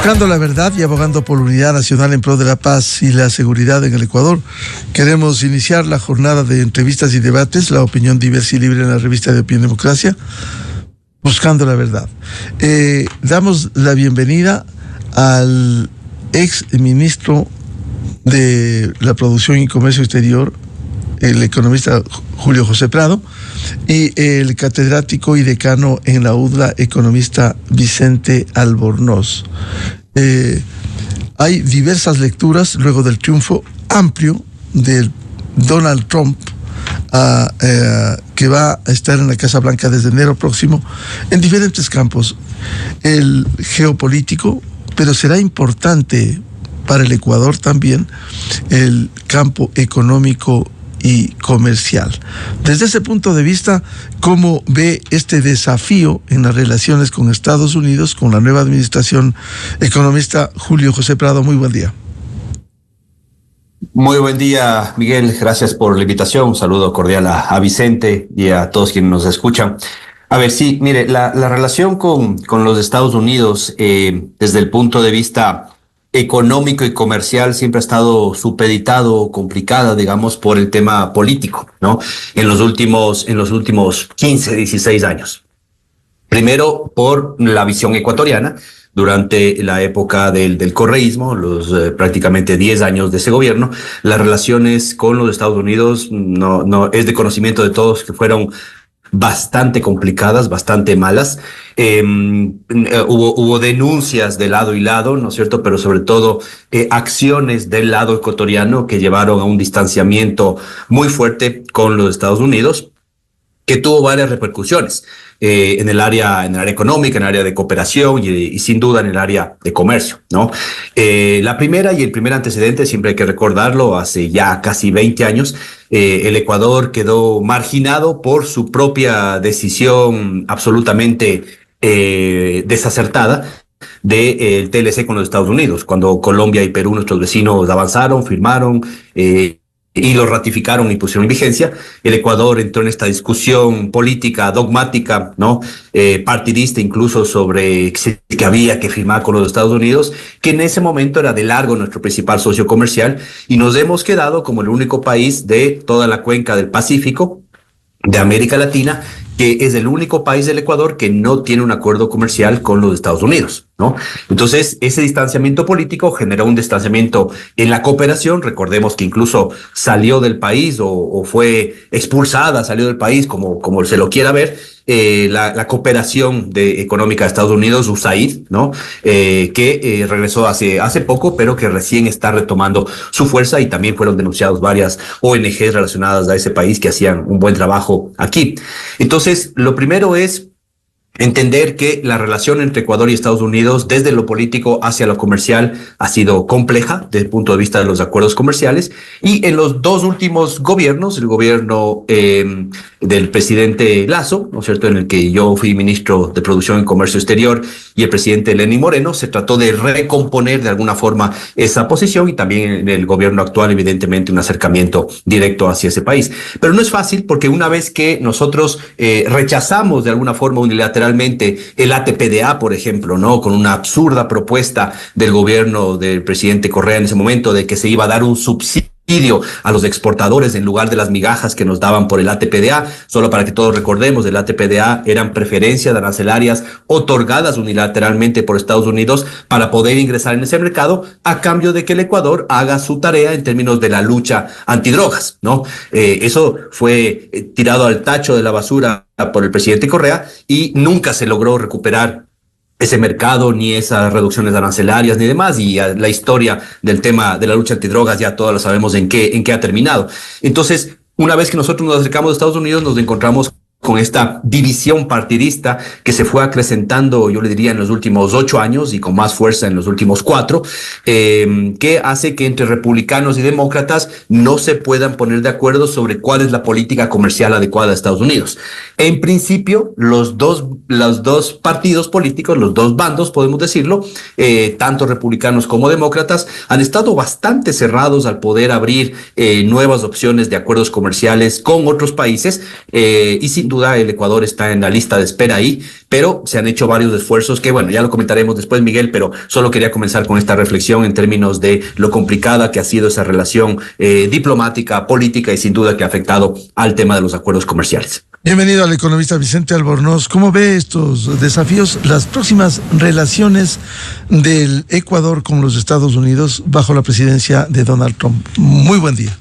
Buscando la verdad y abogando por la unidad nacional en pro de la paz y la seguridad en el Ecuador, queremos iniciar la jornada de entrevistas y debates, la opinión diversa y libre en la revista de Opinión Democracia, Buscando la verdad. Damos la bienvenida al ex ministro de la Producción y Comercio Exterior, el economista Julio José Prado, y el catedrático y decano en la UDLA, economista Vicente Albornoz. Hay diversas lecturas luego del triunfo amplio de Donald Trump, que va a estar en la Casa Blanca desde enero próximo, en diferentes campos. El geopolítico, pero será importante para el Ecuador también el campo económico y comercial. Desde ese punto de vista, ¿cómo ve este desafío en las relaciones con Estados Unidos, con la nueva administración? Economista Julio José Prado, muy buen día. Muy buen día, Miguel. Gracias por la invitación. Un saludo cordial a Vicente y a todos quienes nos escuchan. A ver, sí, mire, la relación con los Estados Unidos, desde el punto de vista económico y comercial, siempre ha estado supeditado, complicada, digamos, por el tema político, ¿no? En los últimos 15, 16 años. Primero, por la visión ecuatoriana, durante la época del correísmo, los prácticamente 10 años de ese gobierno, las relaciones con los Estados Unidos no es de conocimiento de todos que fueron bastante complicadas, bastante malas. Hubo denuncias de lado y lado, ¿no es cierto? Pero sobre todo acciones del lado ecuatoriano que llevaron a un distanciamiento muy fuerte con los Estados Unidos, que tuvo varias repercusiones en el área económica, en el área de cooperación y sin duda en el área de comercio, ¿no? La primera y el primer antecedente, siempre hay que recordarlo, hace ya casi 20 años, el Ecuador quedó marginado por su propia decisión absolutamente desacertada del TLC con los Estados Unidos. Cuando Colombia y Perú, nuestros vecinos, avanzaron, firmaron, y lo ratificaron y pusieron en vigencia, el Ecuador entró en esta discusión política, dogmática, ¿no? Partidista incluso, sobre que había que firmar con los Estados Unidos, que en ese momento era de largo nuestro principal socio comercial, y nos hemos quedado como el único país de toda la cuenca del Pacífico, de América Latina, que es el único país del Ecuador que no tiene un acuerdo comercial con los Estados Unidos, ¿no? Entonces, ese distanciamiento político generó un distanciamiento en la cooperación. Recordemos que incluso salió del país o fue expulsada, salió del país, como se lo quiera ver, la cooperación económica de Estados Unidos, USAID, ¿no? Que regresó hace poco, pero que recién está retomando su fuerza, y también fueron denunciados varias ONGs relacionadas a ese país que hacían un buen trabajo aquí. Entonces, lo primero es entender que la relación entre Ecuador y Estados Unidos, desde lo político hacia lo comercial, ha sido compleja desde el punto de vista de los acuerdos comerciales, y en los dos últimos gobiernos, el gobierno del presidente Lasso, ¿no es cierto?, en el que yo fui ministro de Producción y Comercio Exterior, y el presidente Lenín Moreno, se trató de recomponer de alguna forma esa posición, y también en el gobierno actual, evidentemente, un acercamiento directo hacia ese país. Pero no es fácil, porque una vez que nosotros rechazamos de alguna forma unilateralmente el ATPDA, por ejemplo, ¿no?, con una absurda propuesta del gobierno del presidente Correa en ese momento, de que se iba a dar un subsidio a los exportadores en lugar de las migajas que nos daban por el ATPDA. Solo para que todos recordemos, el ATPDA eran preferencias arancelarias otorgadas unilateralmente por Estados Unidos para poder ingresar en ese mercado, a cambio de que el Ecuador haga su tarea en términos de la lucha antidrogas, ¿no? Eso fue tirado al tacho de la basura por el presidente Correa, y nunca se logró recuperar ese mercado, ni esas reducciones arancelarias, ni demás, y la historia del tema de la lucha antidrogas ya todos lo sabemos en qué ha terminado. Entonces, una vez que nosotros nos acercamos a Estados Unidos, nos encontramos con esta división partidista que se fue acrecentando, yo le diría, en los últimos 8 años, y con más fuerza en los últimos 4, que hace que entre republicanos y demócratas no se puedan poner de acuerdo sobre cuál es la política comercial adecuada de Estados Unidos. En principio, los dos partidos políticos, los dos bandos, podemos decirlo, tanto republicanos como demócratas, han estado bastante cerrados al poder abrir nuevas opciones de acuerdos comerciales con otros países, y duda el Ecuador está en la lista de espera ahí, pero se han hecho varios esfuerzos que, bueno, ya lo comentaremos después, Miguel, pero solo quería comenzar con esta reflexión en términos de lo complicada que ha sido esa relación diplomática, política y sin duda que ha afectado al tema de los acuerdos comerciales. Bienvenido al economista Vicente Albornoz. ¿Cómo ve estos desafíos, las próximas relaciones del Ecuador con los Estados Unidos bajo la presidencia de Donald Trump? Muy buen día.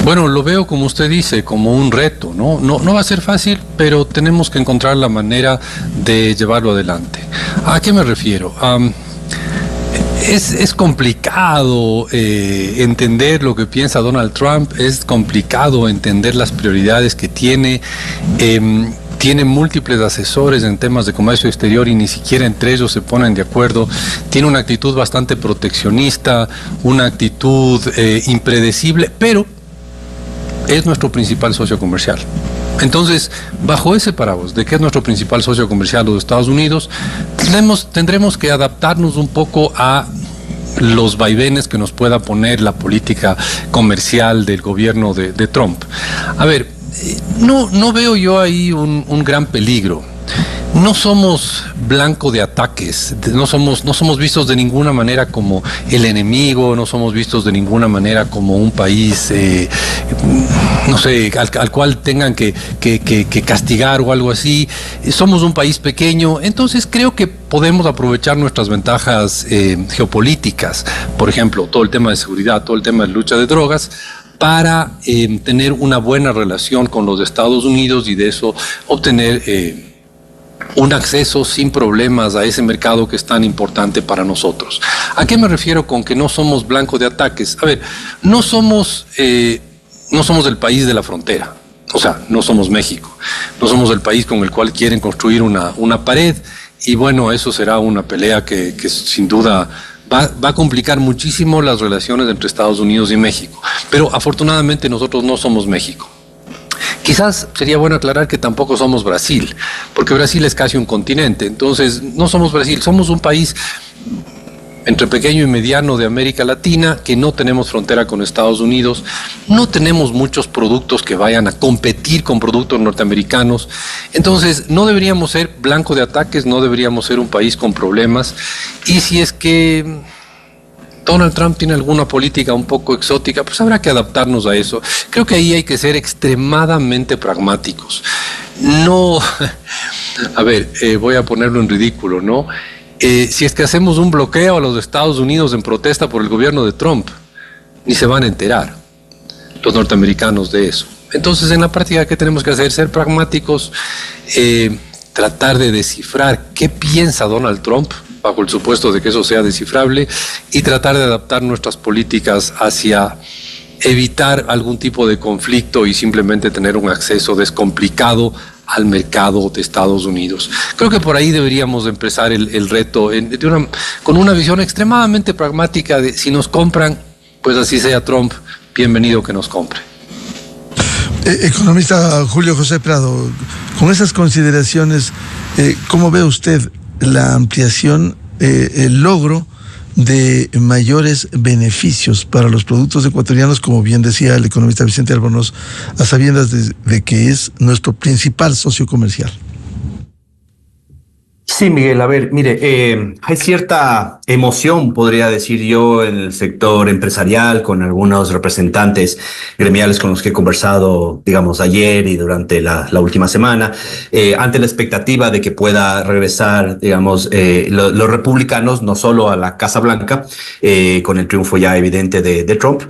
Bueno, lo veo como usted dice, como un reto, ¿no? No va a ser fácil, pero tenemos que encontrar la manera de llevarlo adelante. ¿A qué me refiero? Es complicado entender lo que piensa Donald Trump, es complicado entender las prioridades que tiene. Tiene múltiples asesores en temas de comercio exterior y ni siquiera entre ellos se ponen de acuerdo. Tiene una actitud bastante proteccionista, una actitud impredecible, pero es nuestro principal socio comercial. Entonces, bajo ese paraguas de que es nuestro principal socio comercial los Estados Unidos, tendremos que adaptarnos un poco a los vaivenes que nos pueda poner la política comercial del gobierno de Trump. A ver, no veo yo ahí un gran peligro. No somos blanco de ataques, no somos vistos de ninguna manera como el enemigo, no somos vistos de ninguna manera como un país, no sé, al cual tengan que castigar o algo así. Somos un país pequeño, entonces creo que podemos aprovechar nuestras ventajas geopolíticas, por ejemplo, todo el tema de seguridad, todo el tema de lucha de drogas, para tener una buena relación con los Estados Unidos y de eso obtener un acceso sin problemas a ese mercado que es tan importante para nosotros. ¿A qué me refiero con que no somos blanco de ataques? A ver, no somos el país de la frontera, o sea, no somos México, no somos el país con el cual quieren construir una pared y bueno, eso será una pelea que sin duda va a complicar muchísimo las relaciones entre Estados Unidos y México, pero afortunadamente nosotros no somos México. Quizás sería bueno aclarar que tampoco somos Brasil, porque Brasil es casi un continente, entonces no somos Brasil, somos un país entre pequeño y mediano de América Latina, que no tenemos frontera con Estados Unidos, no tenemos muchos productos que vayan a competir con productos norteamericanos, entonces no deberíamos ser blanco de ataques, no deberíamos ser un país con problemas, y si es que Donald Trump tiene alguna política un poco exótica, pues habrá que adaptarnos a eso. Creo que ahí hay que ser extremadamente pragmáticos. No, a ver, voy a ponerlo en ridículo, ¿no? Si es que hacemos un bloqueo a los Estados Unidos en protesta por el gobierno de Trump, ni se van a enterar los norteamericanos de eso. Entonces, en la práctica, ¿qué tenemos que hacer? Ser pragmáticos, tratar de descifrar qué piensa Donald Trump, bajo el supuesto de que eso sea descifrable, y tratar de adaptar nuestras políticas hacia evitar algún tipo de conflicto y simplemente tener un acceso descomplicado al mercado de Estados Unidos. Creo que por ahí deberíamos empezar el reto con una visión extremadamente pragmática de si nos compran, pues así sea Trump, bienvenido que nos compre. Economista Julio José Prado, con esas consideraciones, ¿cómo ve usted la ampliación, el logro de mayores beneficios para los productos ecuatorianos, como bien decía el economista Vicente Albornoz, a sabiendas de que es nuestro principal socio comercial? Sí, Miguel, a ver, mire, hay cierta emoción, podría decir yo, en el sector empresarial, con algunos representantes gremiales con los que he conversado, digamos, ayer y durante la última semana, ante la expectativa de que pueda regresar, digamos, los republicanos, no solo a la Casa Blanca, con el triunfo ya evidente de Trump,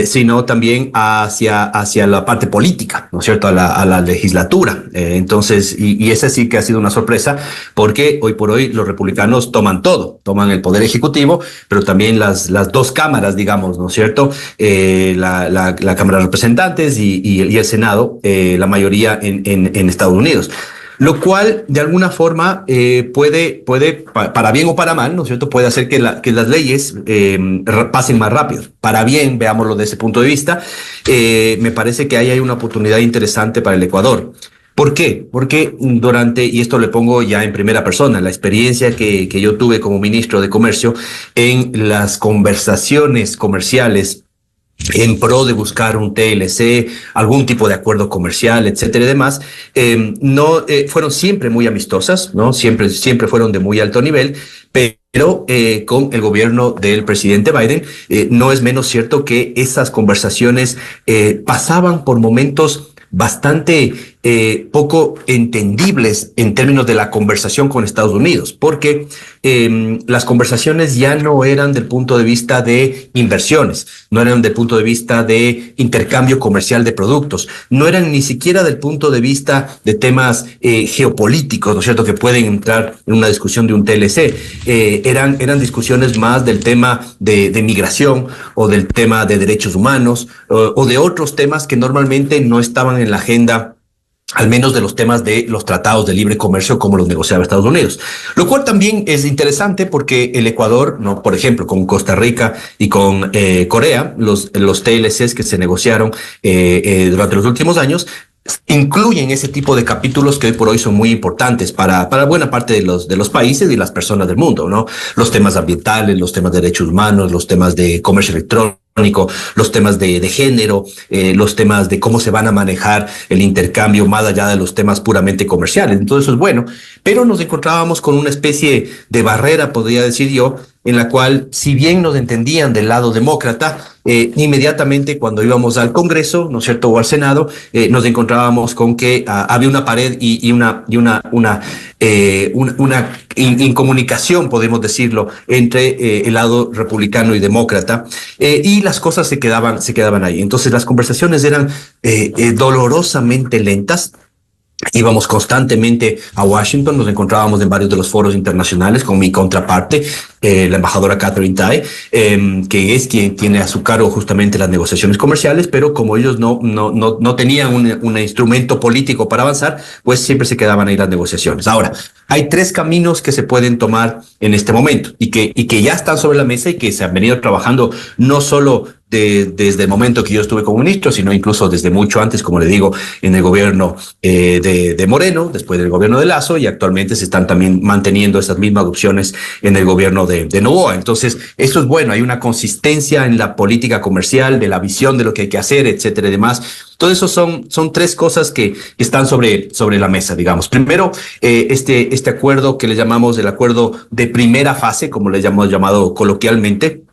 sino también hacia la parte política, ¿no es cierto?, a la legislatura. Entonces, y esa sí que ha sido una sorpresa, porque hoy por hoy los republicanos toman todo, toman el poder ejecutivo, pero también las dos cámaras, digamos, ¿no es cierto? La Cámara de Representantes y el Senado, la mayoría en Estados Unidos. Lo cual, de alguna forma, puede, para bien o para mal, ¿no es cierto?, puede hacer que las leyes pasen más rápido. Para bien, veámoslo desde ese punto de vista, me parece que ahí hay una oportunidad interesante para el Ecuador. ¿Por qué? Porque y esto le pongo ya en primera persona, la experiencia que yo tuve como ministro de Comercio en las conversaciones comerciales en pro de buscar un TLC, algún tipo de acuerdo comercial, etcétera y demás, fueron siempre muy amistosas, ¿no? Siempre fueron de muy alto nivel, pero con el gobierno del presidente Biden no es menos cierto que esas conversaciones pasaban por momentos bastante poco entendibles en términos de la conversación con Estados Unidos, porque las conversaciones ya no eran del punto de vista de inversiones, no eran del punto de vista de intercambio comercial de productos, no eran ni siquiera del punto de vista de temas geopolíticos, ¿no es cierto?, que pueden entrar en una discusión de un TLC. Eran discusiones más del tema de migración o del tema de derechos humanos o de otros temas que normalmente no estaban en la agenda, al menos de los temas de los tratados de libre comercio como los negociaba Estados Unidos. Lo cual también es interesante porque el Ecuador, no, por ejemplo, con Costa Rica y con Corea, los TLCs que se negociaron durante los últimos años, incluyen ese tipo de capítulos que hoy por hoy son muy importantes para buena parte de los países y las personas del mundo, ¿no? Los temas ambientales, los temas de derechos humanos, los temas de comercio electrónico, los temas de género, los temas de cómo se van a manejar el intercambio más allá de los temas puramente comerciales. Entonces eso es bueno, pero nos encontrábamos con una especie de barrera, podría decir yo, en la cual, si bien nos entendían del lado demócrata, inmediatamente cuando íbamos al Congreso, ¿no es cierto?, o al Senado, nos encontrábamos con que había una pared y una incomunicación, podemos decirlo, entre el lado republicano y demócrata, y las cosas se quedaban ahí. Entonces las conversaciones eran dolorosamente lentas. Íbamos constantemente a Washington, nos encontrábamos en varios de los foros internacionales con mi contraparte, la embajadora Katherine Tai, que es quien tiene a su cargo justamente las negociaciones comerciales, pero como ellos no tenían un instrumento político para avanzar, pues siempre se quedaban ahí las negociaciones. Ahora, hay tres caminos que se pueden tomar en este momento y que ya están sobre la mesa y que se han venido trabajando no solo desde el momento que yo estuve como ministro, sino incluso desde mucho antes, como le digo, en el gobierno de Moreno, después del gobierno de Lasso, y actualmente se están también manteniendo esas mismas opciones en el gobierno de Noboa. Entonces, eso es bueno, hay una consistencia en la política comercial, de la visión de lo que hay que hacer, etcétera y demás. Todo eso son tres cosas que están sobre la mesa, digamos. Primero, este acuerdo que le llamamos el acuerdo de primera fase, como le hemos llamado coloquialmente,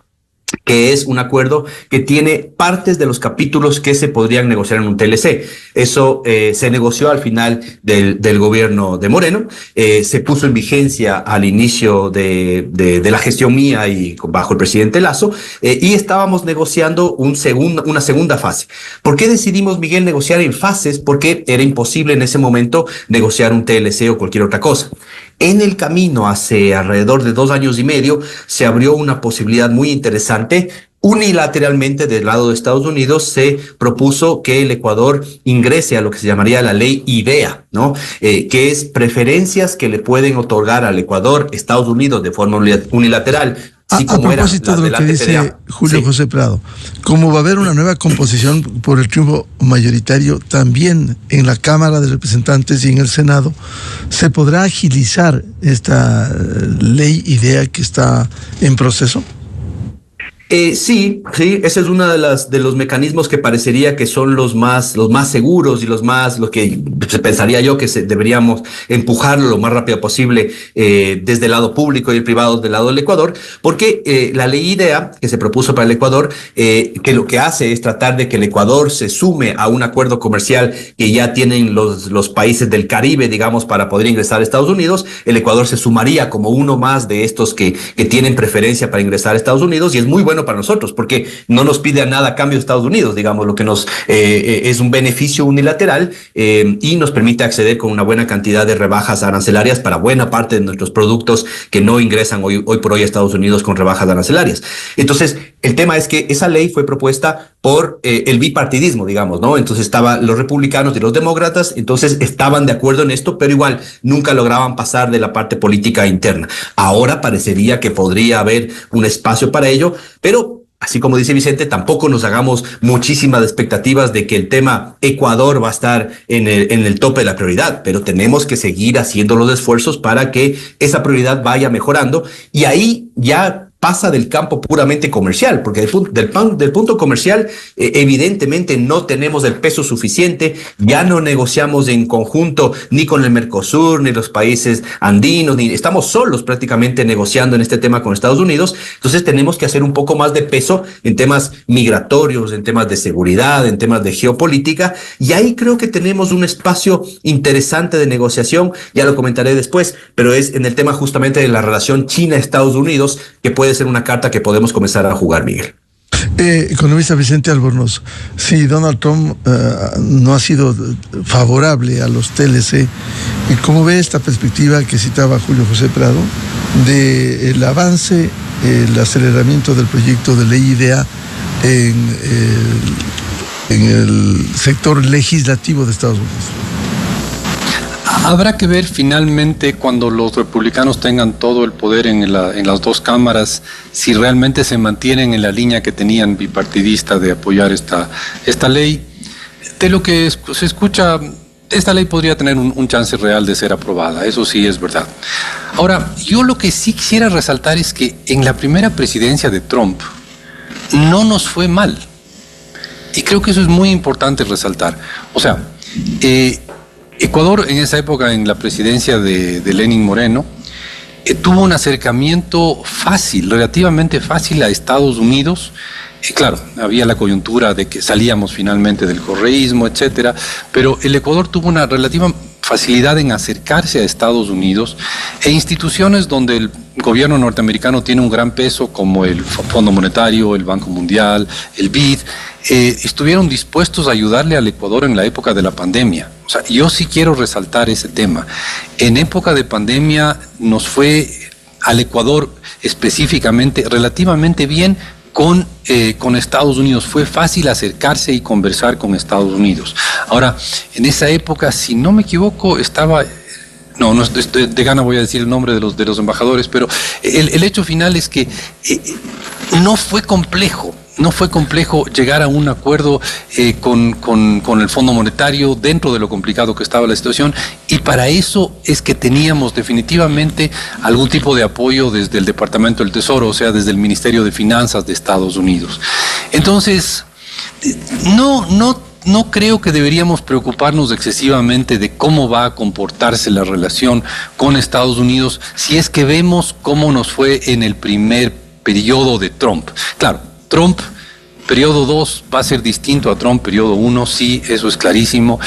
que es un acuerdo que tiene partes de los capítulos que se podrían negociar en un TLC. Eso se negoció al final del gobierno de Moreno, se puso en vigencia al inicio de la gestión mía y bajo el presidente Lasso, y estábamos negociando una segunda fase. ¿Por qué decidimos, Miguel, negociar en fases? Porque era imposible en ese momento negociar un TLC o cualquier otra cosa. En el camino, hace alrededor de 2 años y medio, se abrió una posibilidad muy interesante. Unilateralmente del lado de Estados Unidos se propuso que el Ecuador ingrese a lo que se llamaría la ley IDEA, ¿no? Que es preferencias que le pueden otorgar al Ecuador Estados Unidos de forma unilateral. A propósito de lo que dice Julio José Prado, como va a haber una nueva composición por el triunfo mayoritario también en la Cámara de Representantes y en el Senado, ¿se podrá agilizar esta ley IDEA que está en proceso? Sí, ese es uno de los mecanismos que parecería que son los más seguros y lo que pensaría yo que deberíamos empujarlo lo más rápido posible desde el lado público y el privado del lado del Ecuador, porque la ley IDEA que se propuso para el Ecuador, que lo que hace es tratar de que el Ecuador se sume a un acuerdo comercial que ya tienen los países del Caribe, digamos, para poder ingresar a Estados Unidos. El Ecuador se sumaría como uno más de estos que tienen preferencia para ingresar a Estados Unidos, y es muy bueno para nosotros porque no nos pide a nada a cambio de Estados Unidos, digamos, lo que nos es un beneficio unilateral y nos permite acceder con una buena cantidad de rebajas arancelarias para buena parte de nuestros productos que no ingresan hoy por hoy a Estados Unidos con rebajas arancelarias. Entonces, el tema es que esa ley fue propuesta por el bipartidismo, digamos, ¿no? Entonces estaban los republicanos y los demócratas, entonces estaban de acuerdo en esto, pero igual nunca lograban pasar de la parte política interna. Ahora parecería que podría haber un espacio para ello, pero así como dice Vicente, tampoco nos hagamos muchísimas expectativas de que el tema Ecuador va a estar en el tope de la prioridad, pero tenemos que seguir haciendo los esfuerzos para que esa prioridad vaya mejorando, y ahí ya pasa del campo puramente comercial, porque del punto comercial evidentemente no tenemos el peso suficiente, ya no negociamos en conjunto ni con el Mercosur, ni los países andinos, ni estamos solos prácticamente negociando en este tema con Estados Unidos. Entonces tenemos que hacer un poco más de peso en temas migratorios, en temas de seguridad, en temas de geopolítica, y ahí creo que tenemos un espacio interesante de negociación, ya lo comentaré después, pero es en el tema justamente de la relación China-Estados Unidos, que puede ser una carta que podemos comenzar a jugar, Miguel. Economista Vicente Albornoz, si Donald Trump no ha sido favorable a los TLC, ¿cómo ve esta perspectiva que citaba Julio José Prado del avance, el aceleramiento del proyecto de ley IDEA en el sector legislativo de Estados Unidos? Habrá que ver finalmente, cuando los republicanos tengan todo el poder en las dos cámaras, si realmente se mantienen en la línea que tenían bipartidista de apoyar esta ley. De lo que se escucha, esta ley podría tener un chance real de ser aprobada, eso sí es verdad. Ahora, yo lo que sí quisiera resaltar es que en la primera presidencia de Trump no nos fue mal. Y creo que eso es muy importante resaltar. O sea, Ecuador en esa época, en la presidencia de Lenín Moreno, tuvo un acercamiento fácil, relativamente fácil a Estados Unidos. Claro, había la coyuntura de que salíamos finalmente del correísmo, etcétera, pero el Ecuador tuvo una relativa facilidad en acercarse a Estados Unidos e instituciones donde el gobierno norteamericano tiene un gran peso, como el Fondo Monetario, el Banco Mundial, el BID, estuvieron dispuestos a ayudarle al Ecuador en la época de la pandemia. O sea, yo sí quiero resaltar ese tema. En época de pandemia nos fue al Ecuador específicamente relativamente bien con Estados Unidos. Fue fácil acercarse y conversar con Estados Unidos. Ahora, en esa época, si no me equivoco, estaba... No de gana voy a decir el nombre de los embajadores, pero el hecho final es que no fue complejo llegar a un acuerdo con el Fondo Monetario dentro de lo complicado que estaba la situación, y para eso es que teníamos definitivamente algún tipo de apoyo desde el Departamento del Tesoro, o sea, desde el Ministerio de Finanzas de Estados Unidos. Entonces, no creo que deberíamos preocuparnos excesivamente de cómo va a comportarse la relación con Estados Unidos si es que vemos cómo nos fue en el primer periodo de Trump. Claro, Trump, periodo 2, va a ser distinto a Trump, periodo 1, sí, eso es clarísimo.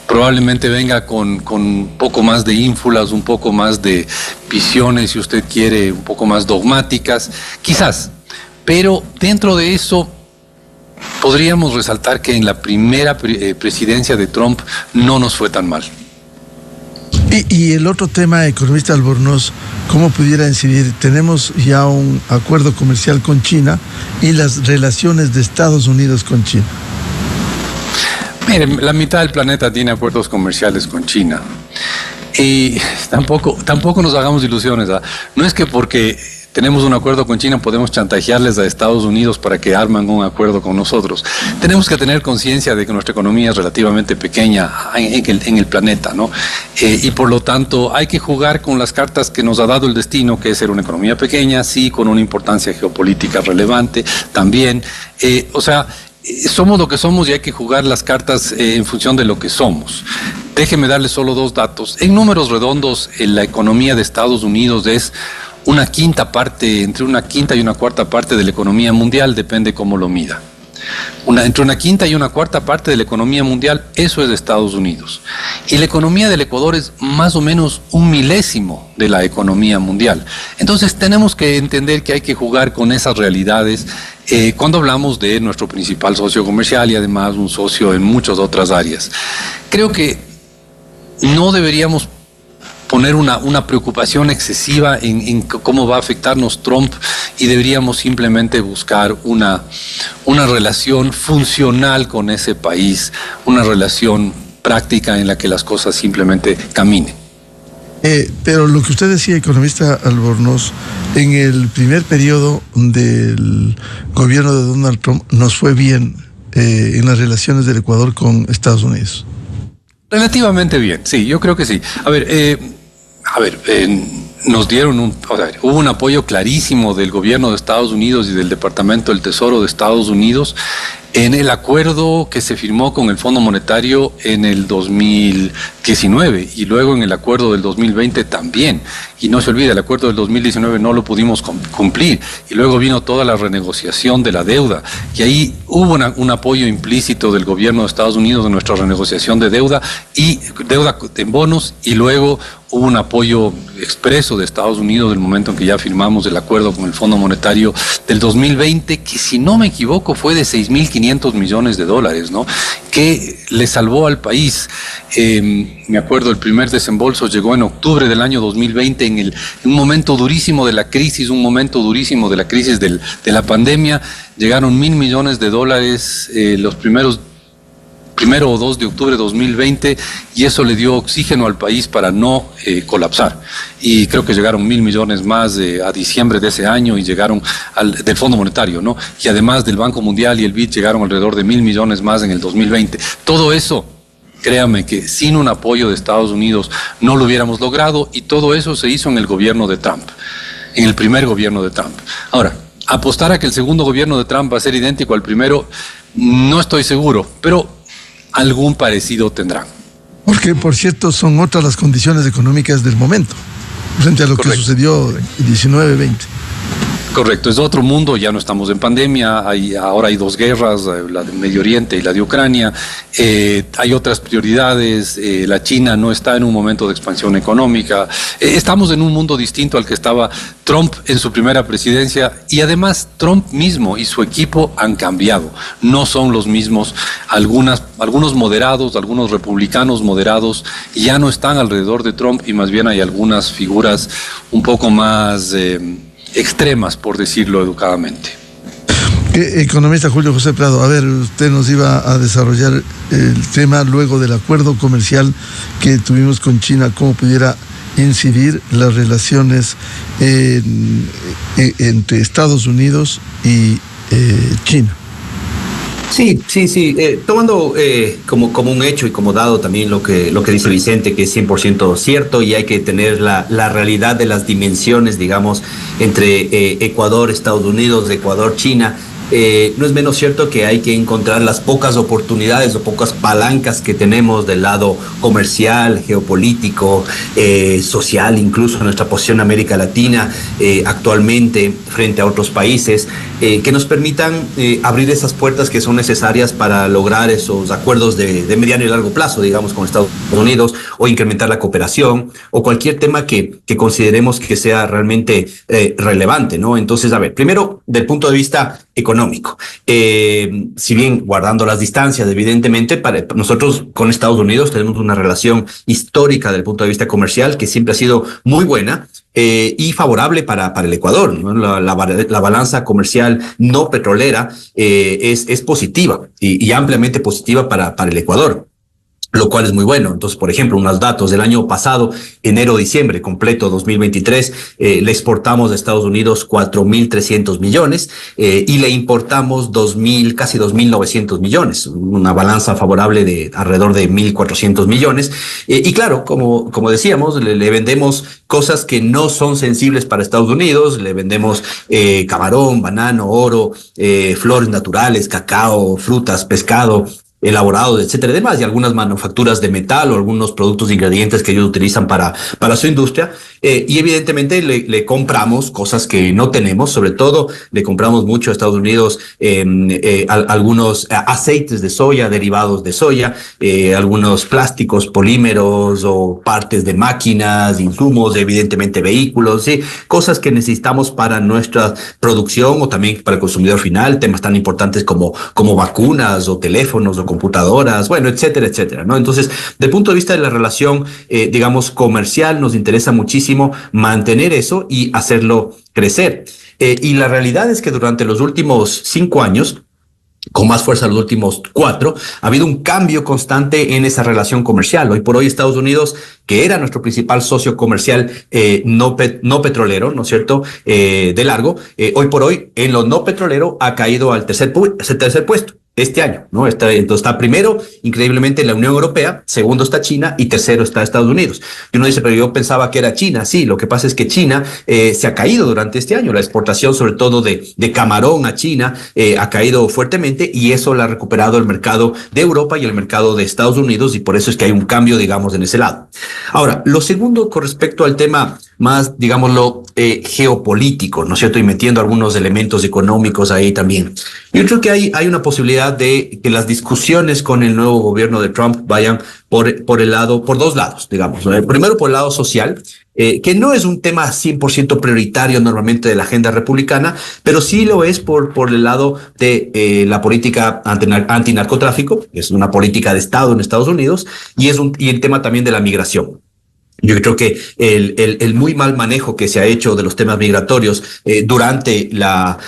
Probablemente venga con un poco más de ínfulas, un poco más de visiones, si usted quiere, un poco más dogmáticas, quizás. Pero dentro de eso, podríamos resaltar que en la primera presidencia de Trump no nos fue tan mal. Y el otro tema, economista Albornoz, ¿cómo pudiera incidir? Tenemos ya un acuerdo comercial con China y las relaciones de Estados Unidos con China. Miren, la mitad del planeta tiene acuerdos comerciales con China. Y tampoco nos hagamos ilusiones, ¿eh? No es que porque tenemos un acuerdo con China podemos chantajearles a Estados Unidos para que armen un acuerdo con nosotros. Tenemos que tener conciencia de que nuestra economía es relativamente pequeña en el planeta, ¿no? Y por lo tanto hay que jugar con las cartas que nos ha dado el destino, que es ser una economía pequeña, sí, con una importancia geopolítica relevante también. O sea, somos lo que somos y hay que jugar las cartas en función de lo que somos. Déjeme darle solo 2 datos. En números redondos, la economía de Estados Unidos es una quinta parte, entre una quinta y una cuarta parte de la economía mundial, depende cómo lo mida. Entre una quinta y una cuarta parte de la economía mundial, eso es de Estados Unidos. Y la economía del Ecuador es más o menos 1/1000 de la economía mundial. Entonces tenemos que entender que hay que jugar con esas realidades cuando hablamos de nuestro principal socio comercial y además un socio en muchas otras áreas. Creo que no deberíamos poner una preocupación excesiva en cómo va a afectarnos Trump, y deberíamos simplemente buscar una relación funcional con ese país, una relación práctica en la que las cosas simplemente caminen. Pero lo que usted decía, economista Albornoz, en el primer periodo del gobierno de Donald Trump nos fue bien en las relaciones del Ecuador con Estados Unidos. nos dieron hubo un apoyo clarísimo del gobierno de Estados Unidos y del Departamento del Tesoro de Estados Unidos en el acuerdo que se firmó con el Fondo Monetario en el 2019 y luego en el acuerdo del 2020 también. Y no se olvide, el acuerdo del 2019 no lo pudimos cumplir y luego vino toda la renegociación de la deuda y ahí hubo un apoyo implícito del gobierno de Estados Unidos en nuestra renegociación de deuda y deuda en bonos, y luego hubo un apoyo expreso de Estados Unidos del momento en que ya firmamos el acuerdo con el Fondo Monetario del 2020, que si no me equivoco fue de $6.500 millones, ¿no? Que le salvó al país. Me acuerdo, el primer desembolso llegó en octubre del año 2020, en un momento durísimo de la crisis, de la pandemia. Llegaron $1.000 millones, los primero o 2 de octubre de 2020, y eso le dio oxígeno al país para no colapsar. Y creo que llegaron $1.000 millones más a diciembre de ese año y llegaron del Fondo Monetario, ¿no? Y además del Banco Mundial y el BID llegaron alrededor de $1.000 millones más en el 2020. Todo eso, créame que sin un apoyo de Estados Unidos no lo hubiéramos logrado, y todo eso se hizo en el gobierno de Trump, en el primer gobierno de Trump. Ahora, apostar a que el segundo gobierno de Trump va a ser idéntico al primero, no estoy seguro, pero algún parecido tendrán. Porque, por cierto, son otras las condiciones económicas del momento, frente a lo que sucedió en 19-20. Correcto, es otro mundo, ya no estamos en pandemia, ahora hay 2 guerras, la de Medio Oriente y la de Ucrania, hay otras prioridades, la China no está en un momento de expansión económica, estamos en un mundo distinto al que estaba Trump en su primera presidencia, y además Trump mismo y su equipo han cambiado, no son los mismos. Algunos moderados, algunos republicanos moderados ya no están alrededor de Trump, y más bien hay algunas figuras un poco más extremas, por decirlo educadamente. Economista Julio José Prado, a ver, usted nos iba a desarrollar el tema luego del acuerdo comercial que tuvimos con China, cómo pudiera incidir las relaciones entre Estados Unidos y China. Sí. Tomando como un hecho y como dado también lo que dice Vicente, que es 100% cierto, y hay que tener la realidad de las dimensiones, digamos, entre Ecuador, Estados Unidos, Ecuador, China. No es menos cierto que hay que encontrar las pocas oportunidades o pocas palancas que tenemos del lado comercial, geopolítico, social, incluso nuestra posición en América Latina actualmente frente a otros países, que nos permitan abrir esas puertas que son necesarias para lograr esos acuerdos de mediano y largo plazo, digamos, con Estados Unidos, o incrementar la cooperación, o cualquier tema que consideremos que sea realmente relevante, ¿no? Entonces, a ver, primero, del punto de vista económico. Si bien guardando las distancias, evidentemente, para nosotros con Estados Unidos tenemos una relación histórica desde el punto de vista comercial que siempre ha sido muy buena y favorable para el Ecuador, ¿no? La balanza comercial no petrolera es positiva y ampliamente positiva para el Ecuador, lo cual es muy bueno. Entonces, por ejemplo, unos datos del año pasado, enero-diciembre completo 2023, le exportamos a Estados Unidos 4.300 millones y le importamos casi 2.900 millones, una balanza favorable de alrededor de 1.400 millones. Y claro, como decíamos, le vendemos cosas que no son sensibles para Estados Unidos, le vendemos camarón, banano, oro, flores naturales, cacao, frutas, pescado, elaborados, etcétera, y demás, y algunas manufacturas de metal o algunos productos de ingredientes que ellos utilizan para su industria, y evidentemente le compramos cosas que no tenemos, sobre todo le compramos mucho a Estados Unidos algunos aceites de soya, derivados de soya, algunos plásticos, polímeros o partes de máquinas, insumos, evidentemente vehículos, ¿sí? Cosas que necesitamos para nuestra producción o también para el consumidor final, temas tan importantes como vacunas o teléfonos o computadoras, bueno, etcétera, etcétera, ¿no? Entonces, desde el punto de vista de la relación, digamos, comercial, nos interesa muchísimo mantener eso y hacerlo crecer. Y la realidad es que durante los últimos 5 años, con más fuerza los últimos 4, ha habido un cambio constante en esa relación comercial. Hoy por hoy Estados Unidos, que era nuestro principal socio comercial no petrolero, ¿no es cierto?, de largo, hoy por hoy en lo no petrolero ha caído al tercer puesto. este año, ¿no? Entonces está primero, increíblemente, la Unión Europea, segundo está China y tercero está Estados Unidos. Y uno dice, pero yo pensaba que era China. Sí, lo que pasa es que China se ha caído durante este año. La exportación, sobre todo de camarón a China, ha caído fuertemente y eso lo ha recuperado el mercado de Europa y el mercado de Estados Unidos y por eso es que hay un cambio, digamos, en ese lado. Ahora, lo segundo con respecto al tema más, digámoslo, geopolítico, ¿no es cierto? Y metiendo algunos elementos económicos ahí también. Yo creo que hay una posibilidad de que las discusiones con el nuevo gobierno de Trump vayan por dos lados, digamos. Primero por el lado social, que no es un tema 100% prioritario normalmente de la agenda republicana, pero sí lo es por el lado de la política antinarcotráfico, que es una política de Estado en Estados Unidos, y el tema también de la migración. Yo creo que el muy mal manejo que se ha hecho de los temas migratorios durante la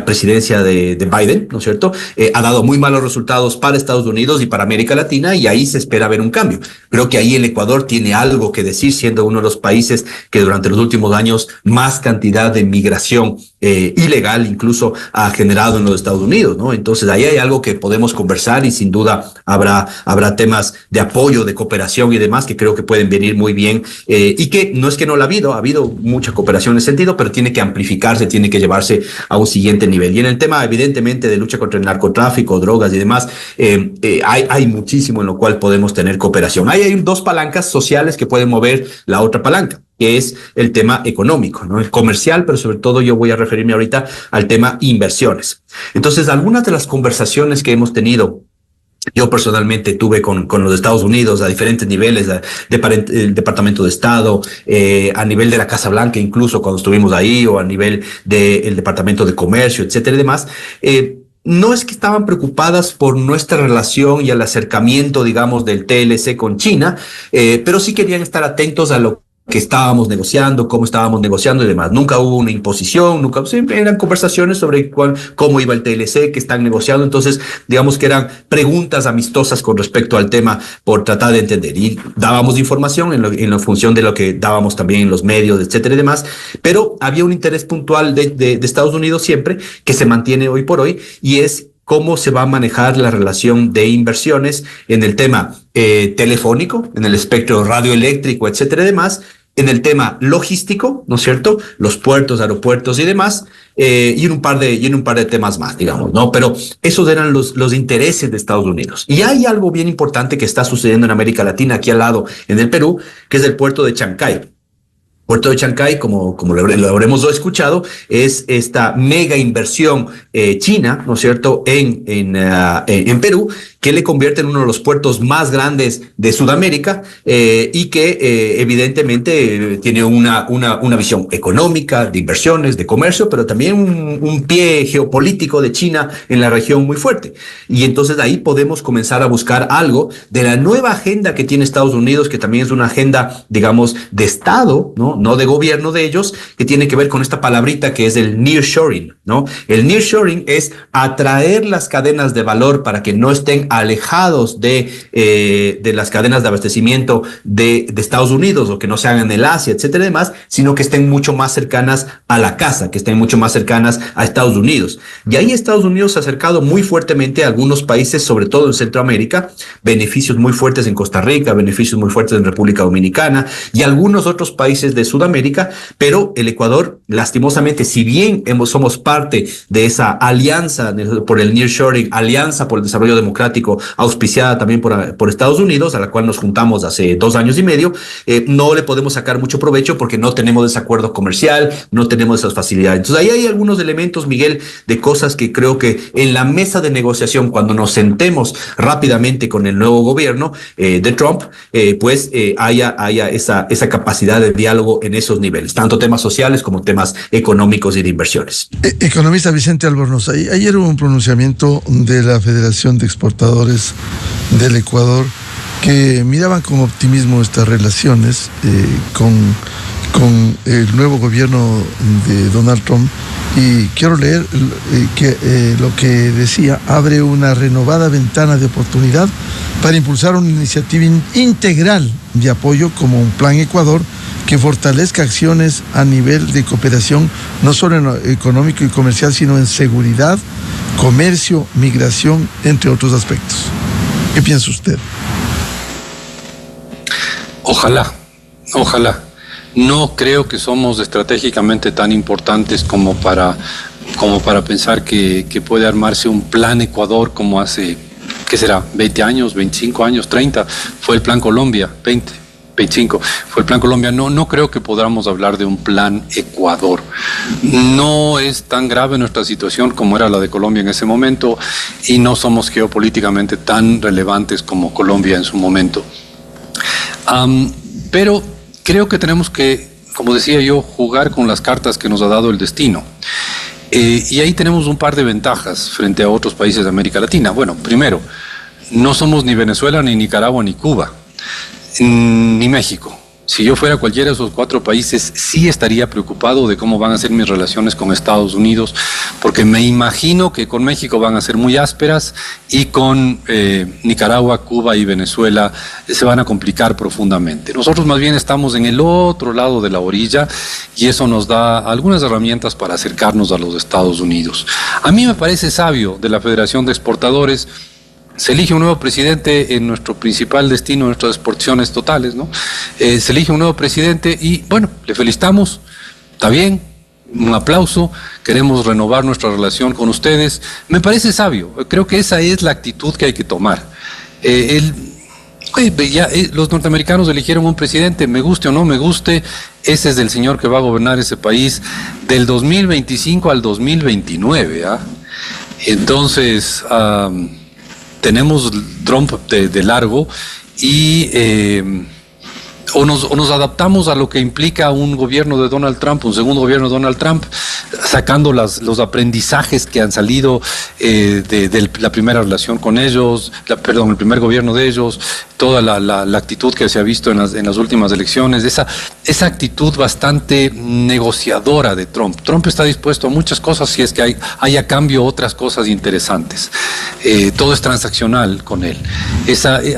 presidencia de Biden, ¿no es cierto? Ha dado muy malos resultados para Estados Unidos y para América Latina y ahí se espera ver un cambio. Creo que ahí el Ecuador tiene algo que decir, siendo uno de los países que durante los últimos años más cantidad de migración ilegal incluso ha generado en los Estados Unidos, ¿no? Entonces ahí hay algo que podemos conversar y sin duda habrá temas de apoyo, de cooperación y demás que creo que pueden venir muy bien y que no es que no la ha habido mucha cooperación en ese sentido, pero tiene que amplificarse, tiene que llevarse a un siguiente nivel. Y en el tema, evidentemente, de lucha contra el narcotráfico, drogas y demás, hay muchísimo en lo cual podemos tener cooperación. Hay dos palancas sociales que pueden mover la otra palanca, que es el tema económico, ¿no? El comercial, pero sobre todo yo voy a referirme ahorita al tema inversiones. Entonces, algunas de las conversaciones que hemos tenido, yo personalmente tuve con los Estados Unidos a diferentes niveles, el Departamento de Estado, a nivel de la Casa Blanca, incluso cuando estuvimos ahí, o a nivel del Departamento de Comercio, etcétera y demás. No es que estaban preocupadas por nuestra relación y el acercamiento, digamos, del TLC con China, pero sí querían estar atentos a lo que estábamos negociando, cómo estábamos negociando y demás. Nunca hubo una imposición, siempre eran conversaciones sobre cómo iba el TLC, que están negociando. Entonces, digamos que eran preguntas amistosas con respecto al tema por tratar de entender. Y dábamos información en la función de lo que dábamos también en los medios, etcétera y demás. Pero había un interés puntual de Estados Unidos siempre, que se mantiene hoy por hoy, y es cómo se va a manejar la relación de inversiones en el tema telefónico, en el espectro radioeléctrico, etcétera y demás, en el tema logístico, ¿no es cierto? Los puertos, aeropuertos y demás, y en un par de temas más, digamos, ¿no? Pero esos eran los intereses de Estados Unidos. Y hay algo bien importante que está sucediendo en América Latina, aquí al lado, en el Perú, que es el puerto de Chancay. Puerto de Chancay, como lo habremos escuchado, es esta mega inversión china, ¿no es cierto?, en Perú, que le convierte en uno de los puertos más grandes de Sudamérica y que evidentemente tiene una visión económica, de inversiones, de comercio, pero también un pie geopolítico de China en la región muy fuerte. Y entonces ahí podemos comenzar a buscar algo de la nueva agenda que tiene Estados Unidos, que también es una agenda, digamos, de Estado, no de gobierno de ellos, que tiene que ver con esta palabrita que es el nearshoring, ¿no? El nearshoring es atraer las cadenas de valor para que no estén alejados de las cadenas de abastecimiento de Estados Unidos, o que no se hagan en el Asia, etcétera y demás, sino que estén mucho más cercanas a la casa, que estén mucho más cercanas a Estados Unidos. Y ahí Estados Unidos se ha acercado muy fuertemente a algunos países, sobre todo en Centroamérica, beneficios muy fuertes en Costa Rica, beneficios muy fuertes en República Dominicana y algunos otros países de Sudamérica, pero el Ecuador, lastimosamente, si bien somos parte de esa alianza por el nearshoring, alianza por el desarrollo democrático, auspiciada también por Estados Unidos, a la cual nos juntamos hace 2 años y medio, no le podemos sacar mucho provecho porque no tenemos ese acuerdo comercial, no tenemos esas facilidades. Entonces ahí hay algunos elementos, Miguel, de cosas que creo que en la mesa de negociación, cuando nos sentemos rápidamente con el nuevo gobierno de Trump, haya esa capacidad de diálogo en esos niveles, tanto temas sociales como temas económicos y de inversiones. Economista Vicente Albornoz, ayer hubo un pronunciamiento de la Federación de Exportadores del Ecuador que miraban con optimismo estas relaciones con el nuevo gobierno de Donald Trump y quiero leer lo que decía: abre una renovada ventana de oportunidad para impulsar una iniciativa integral de apoyo como un Plan Ecuador que fortalezca acciones a nivel de cooperación, no solo en lo económico y comercial, sino en seguridad, comercio, migración, entre otros aspectos. ¿Qué piensa usted? Ojalá. No creo que somos estratégicamente tan importantes como para pensar que puede armarse un plan Ecuador como hace, ¿qué será? 20 años, 25 años, 30. Fue el Plan Colombia, 25. Fue el Plan Colombia. No creo que podamos hablar de un plan Ecuador. No es tan grave nuestra situación como era la de Colombia en ese momento y no somos geopolíticamente tan relevantes como Colombia en su momento. Pero creo que tenemos que, como decía yo, jugar con las cartas que nos ha dado el destino. Y ahí tenemos un par de ventajas frente a otros países de América Latina. Bueno, primero, no somos ni Venezuela, ni Nicaragua, ni Cuba, ni México. Si yo fuera cualquiera de esos 4 países, sí estaría preocupado de cómo van a ser mis relaciones con Estados Unidos, porque me imagino que con México van a ser muy ásperas y con Nicaragua, Cuba y Venezuela se van a complicar profundamente. Nosotros más bien estamos en el otro lado de la orilla y eso nos da algunas herramientas para acercarnos a los Estados Unidos. A mí me parece sabio de la Federación de Exportadores. Se elige un nuevo presidente en nuestro principal destino, nuestras exportaciones totales, ¿no? Se elige un nuevo presidente y, bueno, le felicitamos, está bien, un aplauso, queremos renovar nuestra relación con ustedes. Me parece sabio, creo que esa es la actitud que hay que tomar. Los norteamericanos eligieron un presidente, me guste o no me guste, ese es el señor que va a gobernar ese país del 2025 al 2029, ¿ah? Entonces, tenemos Trump de largo y o nos adaptamos a lo que implica un gobierno de Donald Trump, un segundo gobierno de Donald Trump, sacando los aprendizajes que han salido de la primera relación con ellos, el primer gobierno de ellos, toda la actitud que se ha visto en las últimas elecciones, esa actitud bastante negociadora de Trump. Trump está dispuesto a muchas cosas si es que hay a cambio otras cosas interesantes. Todo es transaccional con él.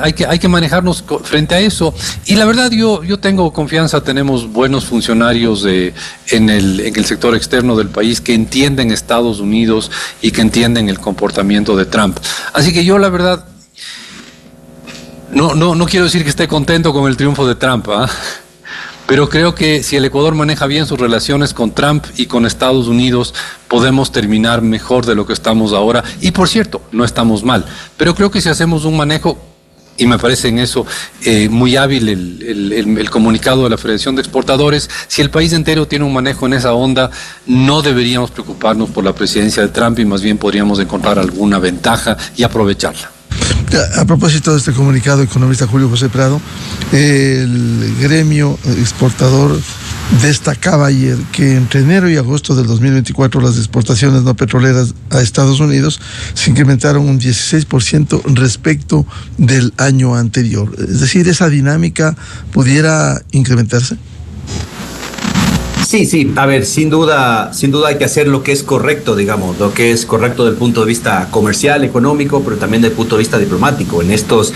Hay que manejarnos frente a eso. Y la verdad, yo tengo confianza, tenemos buenos funcionarios en el sector externo del país que entienden Estados Unidos y que entienden el comportamiento de Trump. Así que yo, la verdad, no quiero decir que esté contento con el triunfo de Trump, ¿eh? Pero creo que si el Ecuador maneja bien sus relaciones con Trump y con Estados Unidos, podemos terminar mejor de lo que estamos ahora. Y por cierto, no estamos mal, pero creo que si hacemos un manejo, y me parece en eso muy hábil el comunicado de la Federación de Exportadores, si el país entero tiene un manejo en esa onda, no deberíamos preocuparnos por la presidencia de Trump y más bien podríamos encontrar alguna ventaja y aprovecharla. A propósito de este comunicado, economista Julio José Prado, el gremio exportador destacaba ayer que entre enero y agosto del 2024 las exportaciones no petroleras a Estados Unidos se incrementaron un 16% respecto del año anterior. Es decir, ¿esa dinámica pudiera incrementarse? Sí. A ver, sin duda hay que hacer lo que es correcto, digamos, lo que es correcto del punto de vista comercial, económico, pero también del punto de vista diplomático. En estos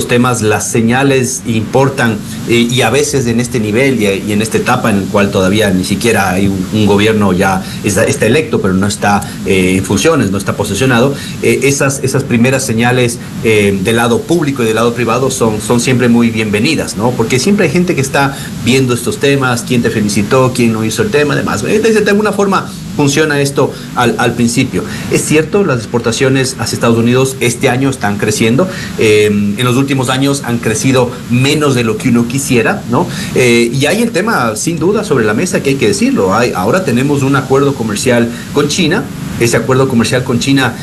temas las señales importan y a veces en este nivel y en esta etapa en la cual todavía ni siquiera hay un gobierno ya está electo, pero no está en funciones, no está posesionado, esas primeras señales del lado público y del lado privado son siempre muy bienvenidas, ¿no? Porque siempre hay gente que está viendo estos temas, quién te felicitó, quién no hizo el tema, además. Entonces, de alguna forma funciona esto al principio. Es cierto, las exportaciones hacia Estados Unidos este año están creciendo. En los últimos años han crecido menos de lo que uno quisiera, ¿no? Y hay el tema, sin duda, sobre la mesa que hay que decirlo. Ahora tenemos un acuerdo comercial con China ese acuerdo comercial con China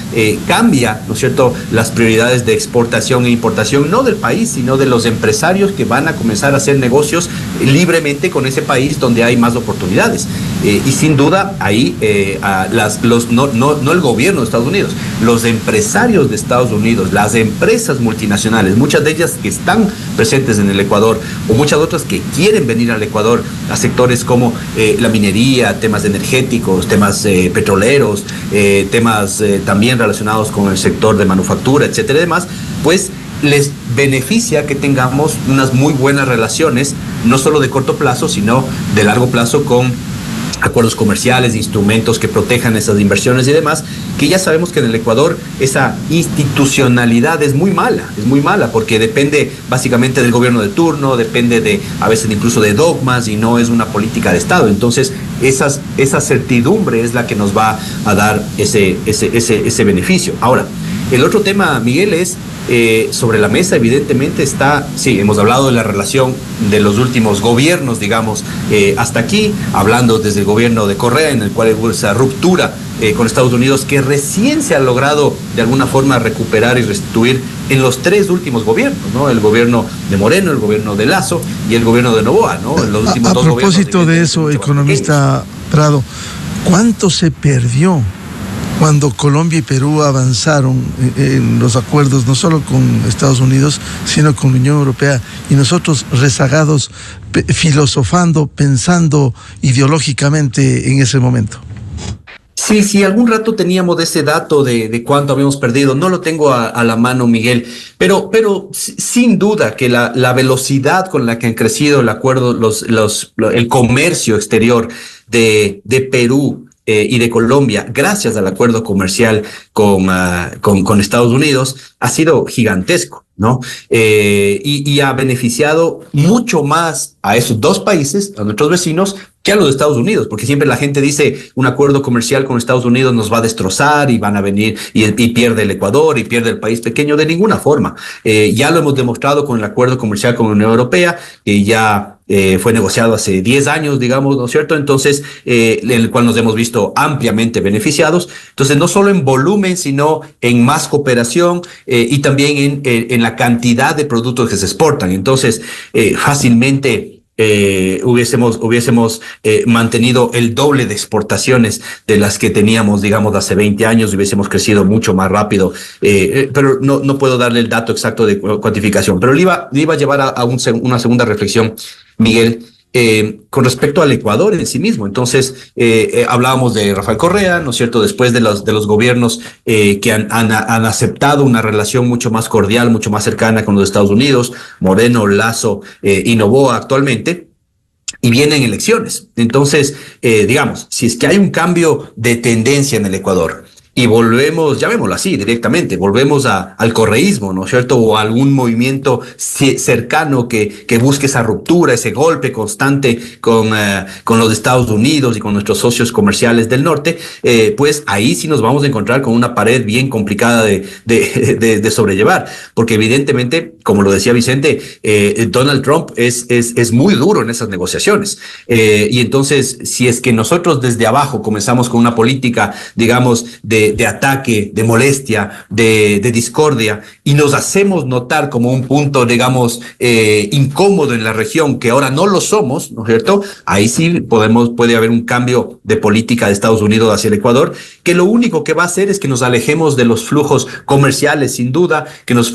cambia, ¿no es cierto?, las prioridades de exportación e importación, no del país, sino de los empresarios que van a comenzar a hacer negocios libremente con ese país donde hay más oportunidades. Y sin duda, ahí no el gobierno de Estados Unidos, los empresarios de Estados Unidos, las empresas multinacionales, muchas de ellas que están presentes en el Ecuador, o muchas otras que quieren venir al Ecuador a sectores como la minería, temas energéticos, temas petroleros, temas también relacionados con el sector de manufactura, etcétera y demás, pues les beneficia que tengamos unas muy buenas relaciones, no solo de corto plazo, sino de largo plazo, con acuerdos comerciales, instrumentos que protejan esas inversiones y demás, que ya sabemos que en el Ecuador esa institucionalidad es muy mala, porque depende básicamente del gobierno de turno, depende a veces incluso de dogmas, y no es una política de Estado. Entonces, esa certidumbre es la que nos va a dar ese beneficio. Ahora, el otro tema, Miguel, es sobre la mesa, evidentemente está, sí, hemos hablado de la relación de los últimos gobiernos, digamos, hasta aquí, hablando desde el gobierno de Correa, en el cual hubo esa ruptura con Estados Unidos, que recién se ha logrado de alguna forma recuperar y restituir en los 3 últimos gobiernos, ¿no? El gobierno de Moreno, el gobierno de Lasso y el gobierno de Noboa, ¿no? En los últimos dos gobiernos. A propósito de eso, economista Prado, ¿cuánto se perdió cuando Colombia y Perú avanzaron en los acuerdos, no solo con Estados Unidos, sino con la Unión Europea, y nosotros rezagados, filosofando, pensando ideológicamente en ese momento? Sí, algún rato teníamos ese dato de cuánto habíamos perdido. No lo tengo a la mano, Miguel, pero sin duda que la velocidad con la que han crecido el acuerdo, el comercio exterior de Perú y de Colombia, gracias al acuerdo comercial con Estados Unidos, ha sido gigantesco, ¿no? Y ha beneficiado mucho más a esos 2 países, a nuestros vecinos, que a los de Estados Unidos, porque siempre la gente dice un acuerdo comercial con Estados Unidos nos va a destrozar y van a venir y pierde el Ecuador y pierde el país pequeño. De ninguna forma. Ya lo hemos demostrado con el acuerdo comercial con la Unión Europea, que ya fue negociado hace 10 años, digamos, ¿no es cierto? Entonces, en el cual nos hemos visto ampliamente beneficiados. Entonces, no solo en volumen, sino en más cooperación y también en la cantidad de productos que se exportan. Entonces, fácilmente hubiésemos mantenido el doble de exportaciones de las que teníamos, digamos, hace 20 años, y hubiésemos crecido mucho más rápido, pero no puedo darle el dato exacto de cuantificación. Pero le iba a llevar a una segunda reflexión, Miguel, con respecto al Ecuador en sí mismo. Entonces, hablábamos de Rafael Correa, ¿no es cierto?, después de los gobiernos que han aceptado una relación mucho más cordial, mucho más cercana con los Estados Unidos, Moreno, Lasso y Noboa actualmente. Y vienen elecciones. Entonces, digamos, si es que hay un cambio de tendencia en el Ecuador y volvemos, llamémoslo así directamente, volvemos al correísmo, ¿no es cierto?, o a algún movimiento cercano que busque esa ruptura, ese golpe constante con los Estados Unidos y con nuestros socios comerciales del norte, pues ahí sí nos vamos a encontrar con una pared bien complicada de sobrellevar, porque evidentemente, como lo decía Vicente, Donald Trump es muy duro en esas negociaciones, y entonces, si es que nosotros desde abajo comenzamos con una política, digamos, de ataque, de molestia, de discordia, y nos hacemos notar como un punto, digamos, incómodo en la región, que ahora no lo somos, ¿no es cierto? Ahí sí puede haber un cambio de política de Estados Unidos hacia el Ecuador, que lo único que va a hacer es que nos alejemos de los flujos comerciales, sin duda, que nos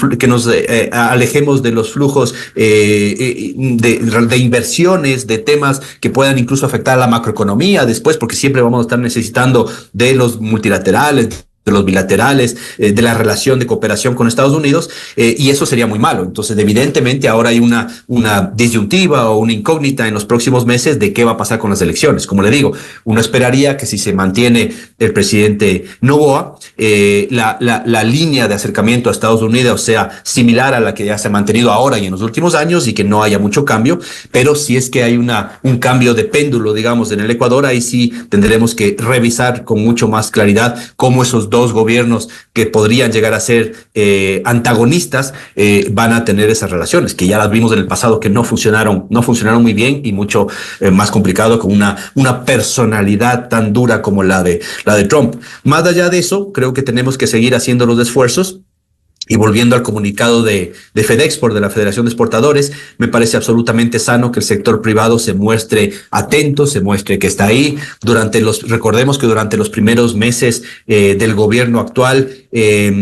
alejemos de los flujos de inversiones, de temas que puedan incluso afectar a la macroeconomía después, porque siempre vamos a estar necesitando de los multilaterales, de los bilaterales, de la relación de cooperación con Estados Unidos, y eso sería muy malo. Entonces, evidentemente, ahora hay una disyuntiva o una incógnita en los próximos meses de qué va a pasar con las elecciones. Como le digo, uno esperaría que si se mantiene el presidente Noboa, la línea de acercamiento a Estados Unidos sea similar a la que ya se ha mantenido ahora y en los últimos años, y que no haya mucho cambio. Pero si es que hay un cambio de péndulo, digamos, en el Ecuador, ahí sí tendremos que revisar con mucho más claridad cómo esos dos dos gobiernos que podrían llegar a ser antagonistas, van a tener esas relaciones, que ya las vimos en el pasado que no funcionaron muy bien y mucho más complicado con una personalidad tan dura como la de Trump. Más allá de eso, creo que tenemos que seguir haciendo los esfuerzos. Y volviendo al comunicado de FedExport, de la Federación de Exportadores, me parece absolutamente sano que el sector privado se muestre atento, se muestre que está ahí. Recordemos que durante los primeros meses del gobierno actual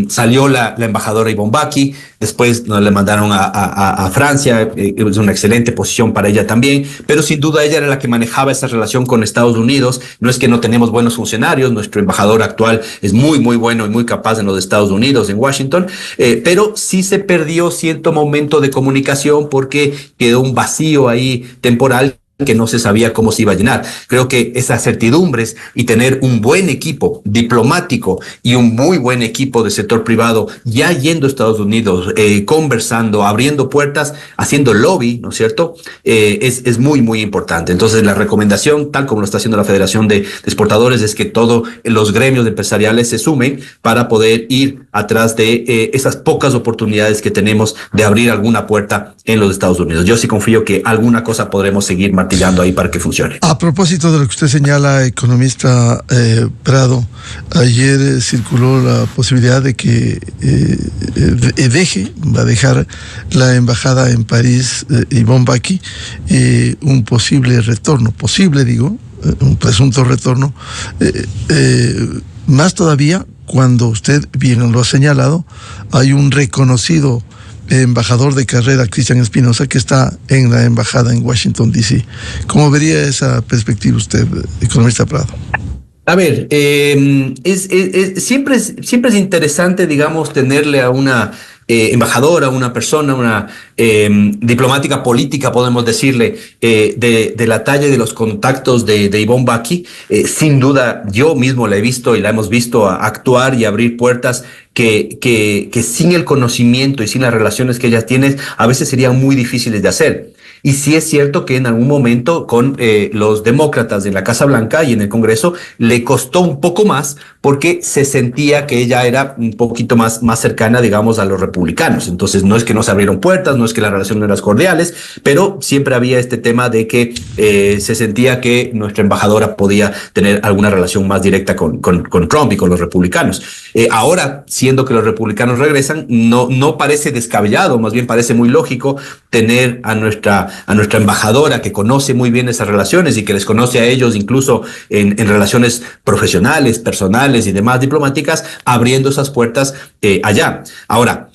salió la embajadora Yvonne Bacchi, después nos le mandaron a Francia, es una excelente posición para ella también, pero sin duda ella era la que manejaba esa relación con Estados Unidos. No es que no tenemos buenos funcionarios, nuestro embajador actual es muy, muy bueno y muy capaz en los Estados Unidos, en Washington, pero sí se perdió cierto momento de comunicación porque quedó un vacío ahí temporal que no se sabía cómo se iba a llenar. Creo que esas certidumbres y tener un buen equipo diplomático y un muy buen equipo de sector privado ya yendo a Estados Unidos, conversando, abriendo puertas, haciendo lobby, ¿no es cierto? Es muy, muy importante. Entonces, la recomendación, tal como lo está haciendo la Federación de Exportadores, es que todos los gremios empresariales se sumen para poder ir atrás de esas pocas oportunidades que tenemos de abrir alguna puerta en los Estados Unidos. Yo sí confío que alguna cosa podremos seguir martillando ahí para que funcione. A propósito de lo que usted señala, economista Prado, ayer circuló la posibilidad de que va a dejar la embajada en París, Yvonne Bacchi, un posible retorno, un presunto retorno, más todavía cuando usted bien lo ha señalado, hay un reconocido embajador de carrera, Cristian Espinosa, que está en la embajada en Washington, D.C. ¿Cómo vería esa perspectiva usted, economista Prado? A ver, siempre es interesante, digamos, tenerle a una embajadora, una persona, una diplomática política, podemos decirle, de la talla y de los contactos de Yvonne Bacchi. Sin duda, yo mismo la he visto y la hemos visto actuar y abrir puertas que sin el conocimiento y sin las relaciones que ella tiene, a veces serían muy difíciles de hacer. Y sí es cierto que en algún momento con los demócratas de la Casa Blanca y en el Congreso le costó un poco más porque se sentía que ella era un poquito más cercana, digamos, a los republicanos. Entonces no es que no se abrieron puertas, no es que la relación no eran cordiales, pero siempre había este tema de que se sentía que nuestra embajadora podía tener alguna relación más directa con Trump y con los republicanos. Ahora, siendo que los republicanos regresan, no parece descabellado, más bien parece muy lógico tener a nuestra embajadora que conoce muy bien esas relaciones y que les conoce a ellos incluso en relaciones profesionales, personales y demás diplomáticas, abriendo esas puertas allá. Ahora,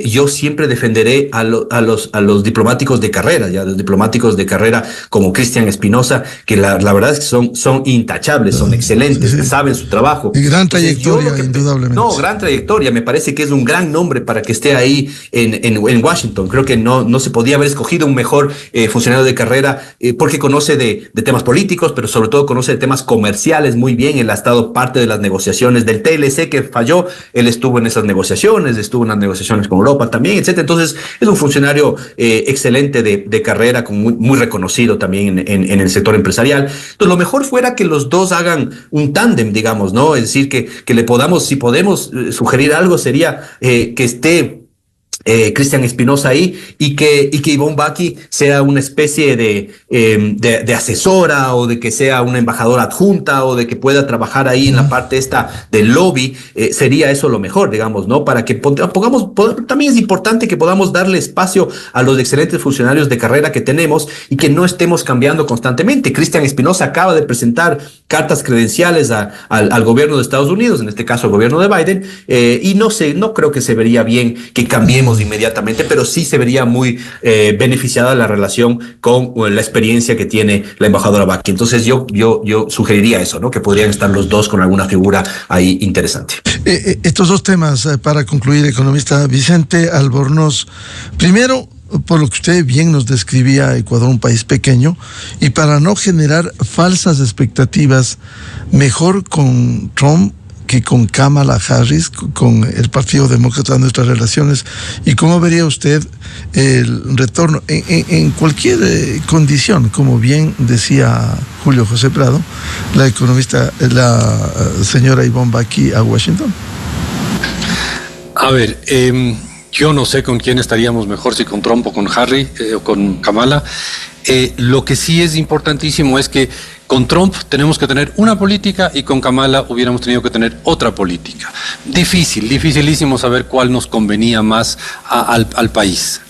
yo siempre defenderé a los diplomáticos de carrera, ya los diplomáticos de carrera como Cristian Espinosa, que la verdad es que son intachables, son excelentes, sí. Saben su trabajo. Y gran trayectoria, indudablemente. No, gran trayectoria. Me parece que es un gran nombre para que esté ahí en Washington. Creo que no se podía haber escogido un mejor funcionario de carrera porque conoce de temas políticos, pero sobre todo conoce de temas comerciales muy bien. Él ha estado parte de las negociaciones del TLC que falló. Él estuvo en esas negociaciones, estuvo en las negociaciones con Europa también, etcétera. Entonces es un funcionario excelente de carrera, muy reconocido también en el sector empresarial. Entonces lo mejor fuera que los dos hagan un tándem, digamos, ¿no? Es decir, que le podamos, si podemos sugerir algo, sería que esté Cristian Espinosa ahí y que Yvonne Bacchi sea una especie de asesora o de que sea una embajadora adjunta o de que pueda trabajar ahí en la parte esta del lobby. Sería eso lo mejor, digamos, ¿no? Para que también es importante que podamos darle espacio a los excelentes funcionarios de carrera que tenemos y que no estemos cambiando constantemente. Cristian Espinosa acaba de presentar cartas credenciales al gobierno de Estados Unidos, en este caso al gobierno de Biden, y no creo que se vería bien que cambiemos inmediatamente, pero sí se vería muy beneficiada la relación con la experiencia que tiene la embajadora Bacchi. Entonces yo sugeriría eso, ¿no? Que podrían estar los dos con alguna figura ahí interesante. Estos dos temas, para concluir, economista Vicente Albornoz. Primero, por lo que usted bien nos describía, Ecuador un país pequeño, y para no generar falsas expectativas, mejor con Trump que con Kamala Harris, con el Partido Demócrata, nuestras relaciones? ¿Y cómo vería usted el retorno en cualquier condición? Como bien decía Julio José Prado, la economista, la señora Yvonne Baki a Washington. A ver, yo no sé con quién estaríamos mejor, si con Trump o con Harry o con Kamala. Lo que sí es importantísimo es que con Trump tenemos que tener una política y con Kamala hubiéramos tenido que tener otra política. Dificilísimo saber cuál nos convenía más al país.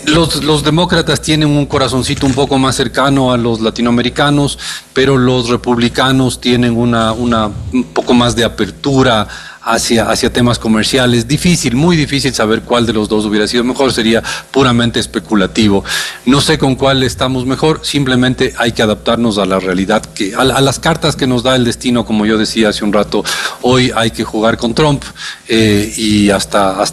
Los demócratas tienen un corazoncito un poco más cercano a los latinoamericanos, pero los republicanos tienen un poco más de apertura hacia temas comerciales. Muy difícil saber cuál de los dos hubiera sido mejor, sería puramente especulativo. No sé con cuál estamos mejor, simplemente hay que adaptarnos a la realidad, a las cartas que nos da el destino, como yo decía hace un rato. Hoy hay que jugar con Trump y hasta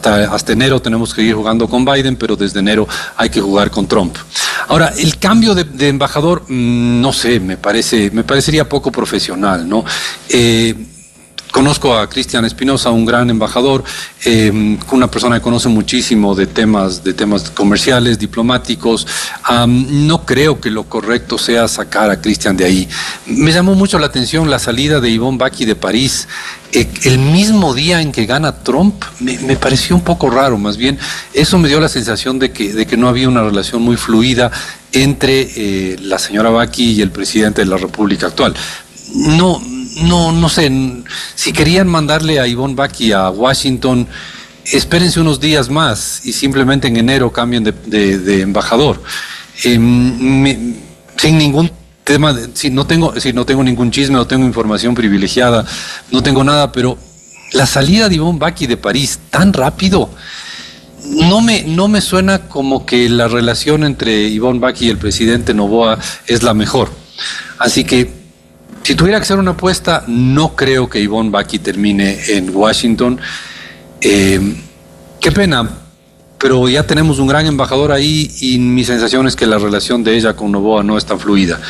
enero tenemos que ir jugando con Biden, pero desde enero hay que jugar con Trump. Ahora, el cambio de embajador, no sé, me parecería poco profesional, ¿no? Conozco a Cristian Espinosa, un gran embajador, una persona que conoce muchísimo de temas comerciales, diplomáticos. No creo que lo correcto sea sacar a Cristian de ahí. Me llamó mucho la atención la salida de Yvonne Baki de París. El mismo día en que gana Trump, me pareció un poco raro. Más bien, eso me dio la sensación de que no había una relación muy fluida entre la señora Baki y el presidente de la República actual. No sé, si querían mandarle a Yvonne Baki a Washington, espérense unos días más y simplemente en enero cambien de embajador. Sin ningún tema, no tengo ningún chisme, no tengo información privilegiada, no tengo nada, pero la salida de Yvonne Baki de París tan rápido, no me suena como que la relación entre Yvonne Baki y el presidente Noboa es la mejor. Así que, si tuviera que hacer una apuesta, no creo que Yvonne Baki termine en Washington. Qué pena, pero ya tenemos un gran embajador ahí y mi sensación es que la relación de ella con Noboa no es tan fluida.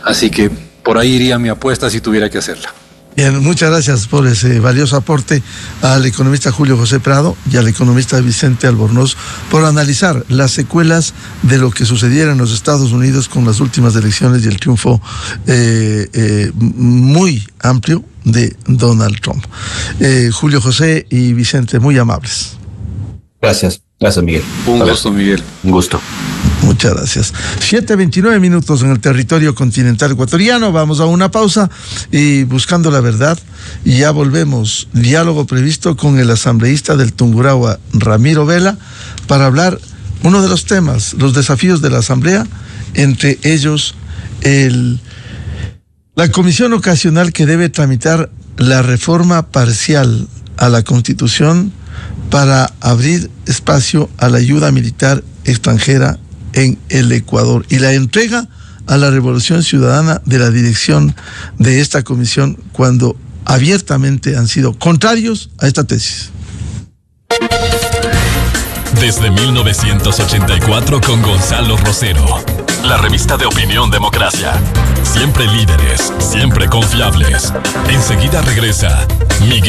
Así que por ahí iría mi apuesta si tuviera que hacerla. Bien, muchas gracias por ese valioso aporte al economista Julio José Prado y al economista Vicente Albornoz por analizar las secuelas de lo que sucediera en los Estados Unidos con las últimas elecciones y el triunfo muy amplio de Donald Trump. Julio José y Vicente, muy amables. Gracias, Miguel. Un gusto, Miguel. Un gusto. Muchas gracias. 7:29 en el territorio continental ecuatoriano. Vamos a una pausa y buscando la verdad. Y ya volvemos. Diálogo previsto con el asambleísta del Tungurahua, Ramiro Vela, para hablar uno de los temas, los desafíos de la asamblea, entre ellos la comisión ocasional que debe tramitar la reforma parcial a la Constitución para abrir espacio a la ayuda militar extranjera en el Ecuador y la entrega a la Revolución Ciudadana de la dirección de esta comisión cuando abiertamente han sido contrarios a esta tesis. Desde 1984 con Gonzalo Rosero, la revista de opinión Democracia. Siempre líderes, siempre confiables. Enseguida regresa Miguel